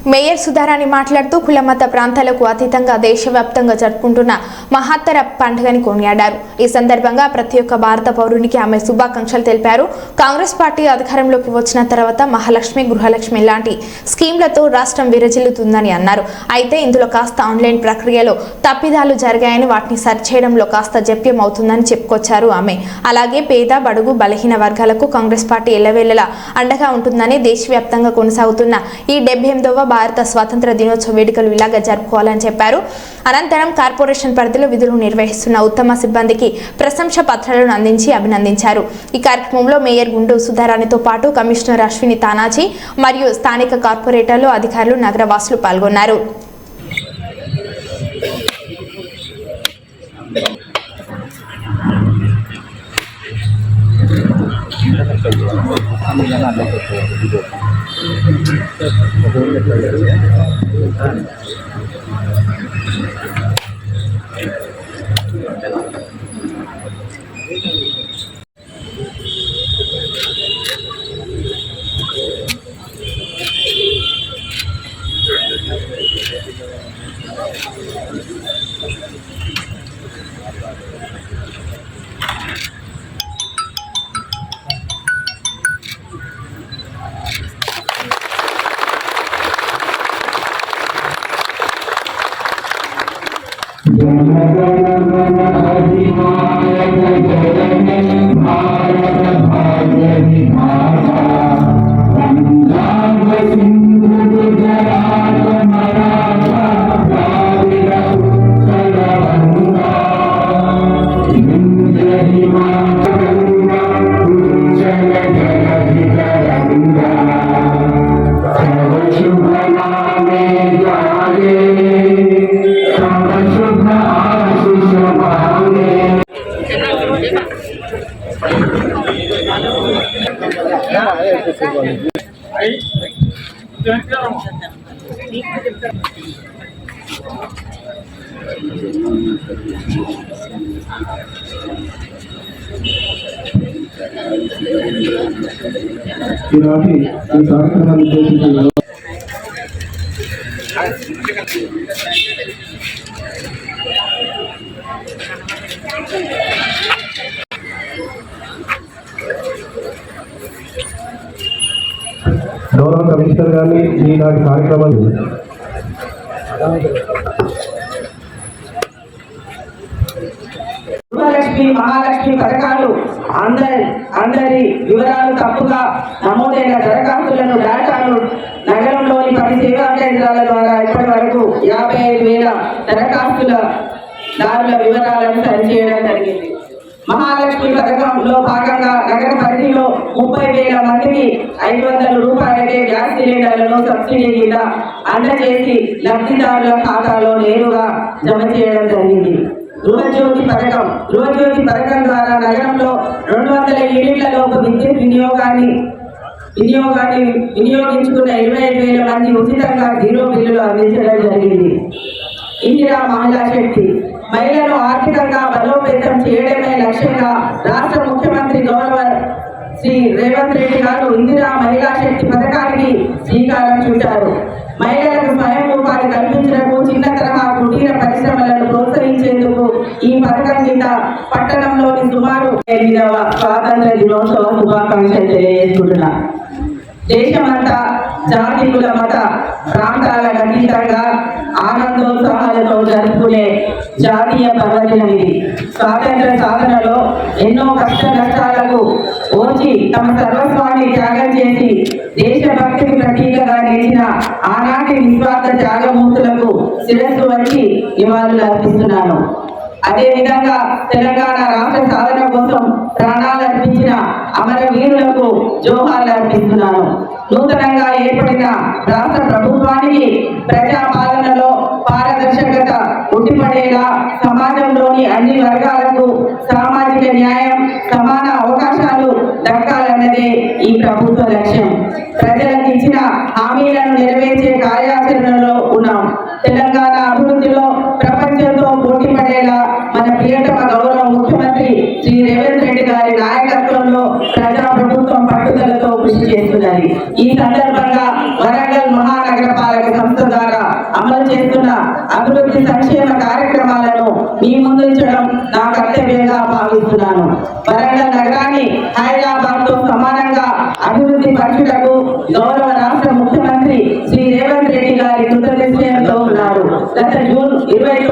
Mayor Sudharani మాట్లాడుతూ కులమత ప్రాంతాలకు అతీతంగా దేశవ్యాప్తంగా జరుపుకుంటున్న మహత్తర పండుగని కొనియాడారు. ఈ సందర్భంగా ప్రతి ఒక్క భారత పౌరునికి ఆమె శుభాకాంక్షలు తెలిపారు. కాంగ్రెస్ పార్టీ అధికారంలోకి వచ్చిన తర్వాత మహాలక్ష్మి, గృహలక్ష్మి లాంటి స్కీమ్లతో రాష్ట్రం విరజిల్లుతుందని అన్నారు. అయితే ఇందులో కాస్త ఆన్లైన్ ప్రక్రియలో తప్పిదాలు జరిగాయని, వాటిని సరిచేయడంలో కాస్త జప్యం అవుతుందని చెప్పుకొచ్చారు ఆమె. అలాగే పేద, బడుగు, బలహీన వర్గాలకు కాంగ్రెస్ పార్టీ ఎల్లవేళలా అండగా ఉంటుందని, దేశవ్యాప్తంగా కొనసాగుతున్న ఈ 78వ భారత స్వాతంత్ర దినోత్సవ వేడుకలు ఇలాగా జరుపుకోవాలని చెప్పారు. అనంతరం కార్పొరేషన్ పరిధిలో విధులు నిర్వహిస్తున్న ఉత్తమ సిబ్బందికి ప్రశంసా పత్రాలను అందించి అభినందించారు. ఈ కార్యక్రమంలో మేయర్ గుండు సుధారాణితో పాటు కమిషనర్ అశ్విని తానాజీ మరియు స్థానిక కార్పొరేటర్లు, అధికారులు, నగరవాసులు పాల్గొన్నారు. ఈనాటి ఈ కార్యక్రమాన్ని ఉద్దేశించి గౌరవ కమిషనర్ గారిని ఈనాటి కార్యక్రమాలు గృహలక్ష్మి, మహాలక్ష్మి పథకాలు అందరి వివరాలు తప్పుగా నమోదైన దరఖాస్తులను డేటాను నగరంలోని 10 సేవా కేంద్రాల ద్వారా ఇప్పటి వరకు 55,000 దరఖాస్తుల దారుల వివరాలను సరిచేయడం జరిగింది. మహాలక్ష్మి పథకంలో భాగంగా నగర పరిధిలో 30,000 మందికి 500 రూపాయలకే గ్యాస్ సిలిండర్లను సబ్సిడీ కింద అందజేసి లబ్ధిదారుల ఖాతాలో నేరుగా జమ చేయడం జరిగింది. గృహజ్యోతి పథకం ద్వారా నగరంలో 200 యూనిట్లలోపు విద్యుత్ వినియోగించుకున్న 25,000 మంది ఉచితంగా 0 బిల్లులు అందించడం జరిగింది. ఇందిరా మహిళా శక్తి మహిళలను ఆర్థికంగా బలోపేతం చేయడమే లక్ష్యంగా రాష్ట్ర ముఖ్యమంత్రి గౌరవ శ్రీ రేవంత్ రెడ్డి గారు ఇందిరా మహిళా శక్తి పథకానికి శ్రీకారం చుట్టారు. మహిళలకు స్వయం ఉపాధి కల్పించడానికి చిన్న తరహా కుటీర పరిశ్రమలను ప్రోత్సహించేందుకు ఈ పథకం కింద పట్టణంలోని సుమారు 8వ స్వాతంత్ర దినోత్సవ శుభాకాంక్షలు తెలియజేసుకుంటున్నా. దేశమంతా జాతి, కుల, మత ప్రాంతాలకు అతీతంగా ఆనందోత్సాహాలతో జరుపుకునే జాతీయ పర్వదినం ఇది. స్వాతంత్ర సాధనలో ఎన్నో కష్ట నష్టాలకు ఓచి తమ సర్వస్వాన్ని త్యాగం చేసి దేశభక్తికి ప్రతీకగా నిలిచిన ఆనాటి నిస్వార్థ త్యాగమూర్తులకు శిరస్సు వచ్చి నివాళులు అర్పిస్తున్నాను. అదేవిధంగా తెలంగాణ రాష్ట్ర సాధన కోసం ప్రాణాలు అర్పించిన అమరవీరులకు జోహార్లు అర్పిస్తున్నాను. నూతనంగా ఏర్పడిన రాష్ట్ర ప్రభుత్వానికి ప్రజాపాలనలో పారదర్శకత ఉట్టిపడేలా సమాజంలోని అన్ని వర్గాలకు సామాజిక న్యాయం, సమాన అవకాశాలు దక్కాలన్నదే ఈ ప్రభుత్వ లక్ష్యం. ప్రజలకు ఇచ్చిన హామీలను నెరవేర్చే కార్యాచరణలో ఉన్నాం. తెలంగాణ అభివృద్ధిలో ప్రపంచంతో పోటీ పడేలా మన ప్రియతమ గౌరవ ముఖ్యమంత్రి శ్రీ రేవంత్ రెడ్డి గారి నాయకత్వంలో ప్రజాప్రభుత్వం పట్టుదలతో కృషి చేస్తున్నది. ఈ సందర్భంగా వరంగల్ మహానగరపాలక పురపాలక సంస్థ ద్వారా అమలు చేస్తున్న అభివృద్ధి సంక్షేమ కార్యక్రమాలను మీ ముందుంచడం నా కర్తవ్యంగా భావిస్తున్నాను. వరంగల్ నగరాన్ని హైదరాబాద్ తో సమానంగా అభివృద్ధి పరచుటకు గౌరవ రాష్ట్ర ముఖ్యమంత్రి శ్రీ రేవంత్ రెడ్డి గారి కృతనిశ్చయంతో ఉన్నారు. గత జూన్ 29